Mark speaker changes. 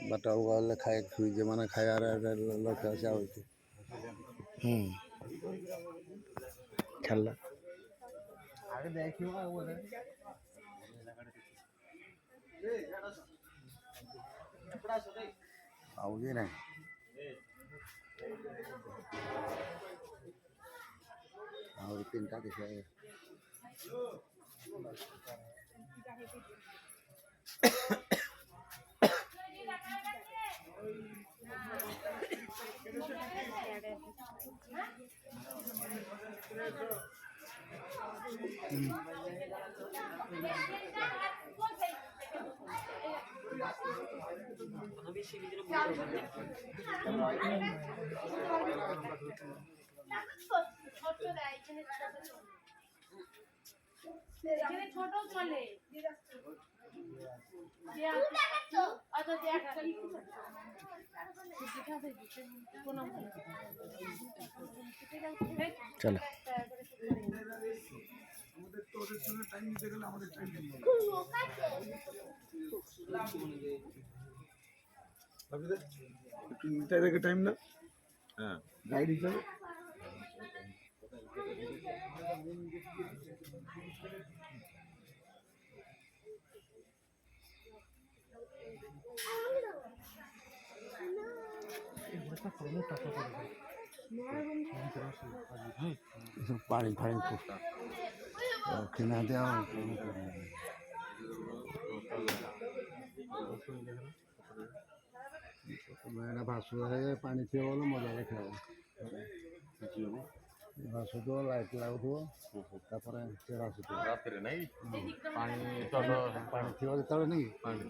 Speaker 1: ବାଟ ଗଲେ ଖାଇ ଯେଉଁମାନେ ଖାଇବାର ଲକ୍ଷ୍ୟ ଅଛି ଆଉ
Speaker 2: খেলা
Speaker 1: ଆগে ଦେଖିବ ଆଉ ଆଉ କି ନାହିଁ ଆଉ ତିନିଟା ଦେଖିବା
Speaker 3: ছোট চলে
Speaker 2: চলো
Speaker 1: টাইম না হ্যাঁ গাইড হিসাবে ପାଣି ଫାଣି ରଖିନାହାନ୍ତି ଆଉ ଏଇଟା ଭାସୁଥିବ ପାଣି ଥିବ ବୋଲେ ମଜା ଦେଖିବ ଭାସୁଥିବ ଲାଇଟ୍ ଲାଗୁଥିବ ତାପରେ ସେ ଭାସୁଥିବ
Speaker 4: ରାତିରେ ନାଇଁ
Speaker 1: ପାଣି ଥିବ ଯେତେବେଳେ ନାଇଁ
Speaker 4: ପାଣି